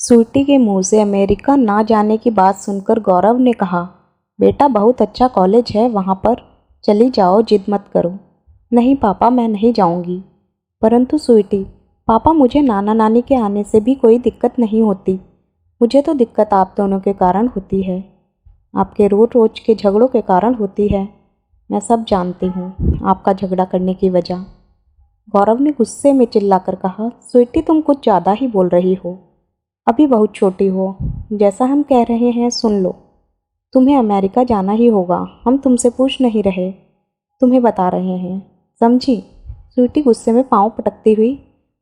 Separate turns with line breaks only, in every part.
स्वीटी के मुंह से अमेरिका ना जाने की बात सुनकर गौरव ने कहा, बेटा बहुत अच्छा कॉलेज है, वहाँ पर चली जाओ, जिद मत करो। नहीं पापा, मैं नहीं जाऊँगी। परंतु स्वीटी, पापा मुझे नाना नानी के आने से भी कोई दिक्कत नहीं होती। मुझे तो दिक्कत आप दोनों के कारण होती है, आपके रोज रोज के झगड़ों के कारण होती है। मैं सब जानती हूँ आपका झगड़ा करने की वजह। गौरव ने गुस्से में चिल्लाकर कहा, स्वीटी तुम कुछ ज़्यादा ही बोल रही हो। अभी बहुत छोटी हो, जैसा हम कह रहे हैं सुन लो। तुम्हें अमेरिका जाना ही होगा, हम तुमसे पूछ नहीं रहे, तुम्हें बता रहे हैं, समझी। स्वीटी गुस्से में पाँव पटकती हुई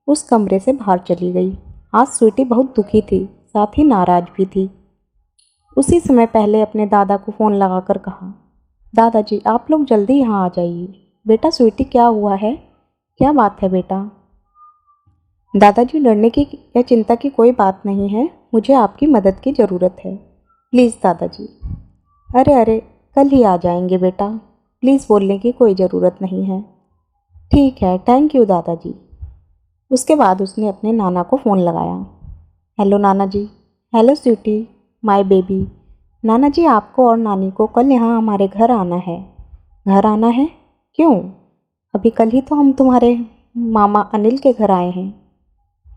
उस कमरे से बाहर चली गई। आज स्वीटी बहुत दुखी थी, साथ ही नाराज भी थी। उसी समय पहले अपने दादा को फ़ोन लगाकर कहा, दादाजी आप लोग जल्दी यहाँ आ जाइए। बेटा स्वीटी क्या हुआ है, क्या बात है बेटा। दादाजी डरने की या चिंता की कोई बात नहीं है, मुझे आपकी मदद की ज़रूरत है, प्लीज़ दादाजी। अरे अरे, कल ही आ जाएंगे बेटा, प्लीज़ बोलने की कोई ज़रूरत नहीं है। ठीक है, थैंक यू दादाजी। उसके बाद उसने अपने नाना को फ़ोन लगाया। हेलो नाना जी। Hello sweetie, my baby. नाना जी आपको और नानी को कल यहाँ हमारे घर आना है। घर आना है? क्यों? अभी कल ही तो हम तुम्हारे मामा अनिल के घर आए हैं।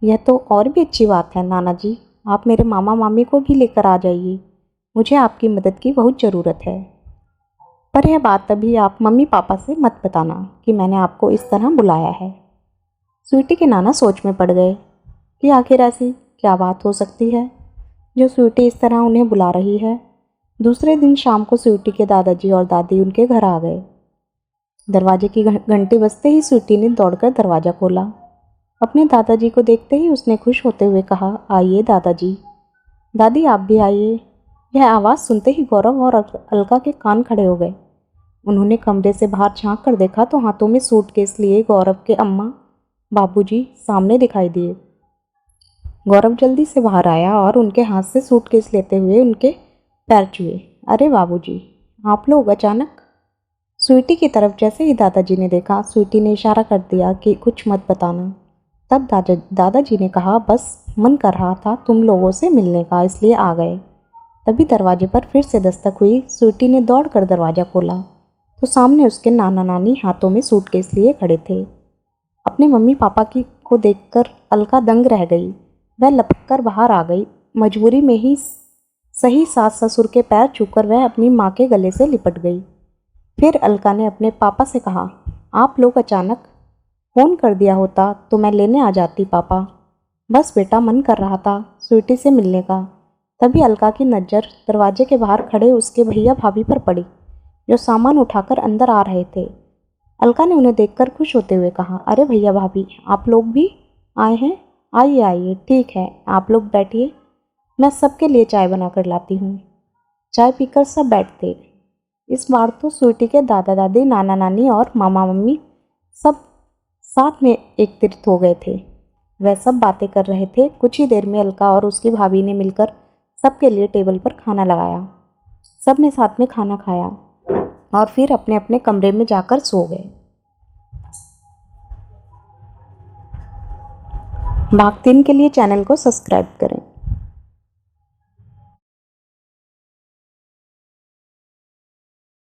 यह तो और भी अच्छी बात है नाना जी, आप मेरे मामा मामी को भी लेकर आ जाइए, मुझे आपकी मदद की बहुत ज़रूरत है। पर यह बात अभी आप मम्मी पापा से मत बताना कि मैंने आपको इस तरह बुलाया है। स्वीटी के नाना सोच में पड़ गए कि आखिर ऐसी क्या बात हो सकती है जो स्वीटी इस तरह उन्हें बुला रही है। दूसरे दिन शाम को स्वीटी के दादाजी और दादी उनके घर आ गए। दरवाजे की घंटी बजते ही स्वीटी ने दौड़कर दरवाज़ा खोला। अपने दादाजी को देखते ही उसने खुश होते हुए कहा, आइए दादाजी। दादी आप भी आइए। यह आवाज़ सुनते ही गौरव और अलका के कान खड़े हो गए। उन्होंने कमरे से बाहर झांक कर देखा तो हाथों में सूटकेस लिए गौरव के अम्मा बाबूजी सामने दिखाई दिए। गौरव जल्दी से बाहर आया और उनके हाथ से सूटकेस लेते हुए उनके पैर छुए। अरे बाबूजी, आप लोग अचानक। स्वीटी की तरफ जैसे ही दादाजी ने देखा, स्वीटी ने इशारा कर दिया कि कुछ मत बताना। तब दादाजी ने कहा, बस मन कर रहा था तुम लोगों से मिलने का, इसलिए आ गए। तभी दरवाजे पर फिर से दस्तक हुई। स्वीटी ने दौड़कर दरवाज़ा खोला तो सामने उसके नाना नानी हाथों में सूटकेस लिए खड़े थे। अपने मम्मी पापा की को देखकर अलका दंग रह गई। वह लपक कर बाहर आ गई। मजबूरी में ही सही सास ससुर के पैर छूकर वह अपनी माँ के गले से लिपट गई। फिर अलका ने अपने पापा से कहा, आप लोग अचानक, फ़ोन कर दिया होता तो मैं लेने आ जाती पापा। बस बेटा मन कर रहा था स्वीटी से मिलने का। तभी अलका की नज़र दरवाजे के बाहर खड़े उसके भैया भाभी पर पड़ी, जो सामान उठाकर अंदर आ रहे थे। अलका ने उन्हें देखकर खुश होते हुए कहा, अरे भैया भाभी आप लोग भी आए हैं, आइए आइए, ठीक है आप लोग बैठिए, मैं सबके लिए चाय बना कर लाती हूँ। चाय पीकर सब बैठते। इस बार तो स्वीटी के दादा दादी, नाना नानी और मामा मम्मी सब साथ में एकत्रित हो गए थे। वह सब बातें कर रहे थे। कुछ ही देर में अलका और उसकी भाभी ने मिलकर सबके लिए टेबल पर खाना लगाया। सब ने साथ में खाना खाया और फिर अपने अपने कमरे में जाकर सो गए। भाग 3 के लिए चैनल को सब्सक्राइब करें।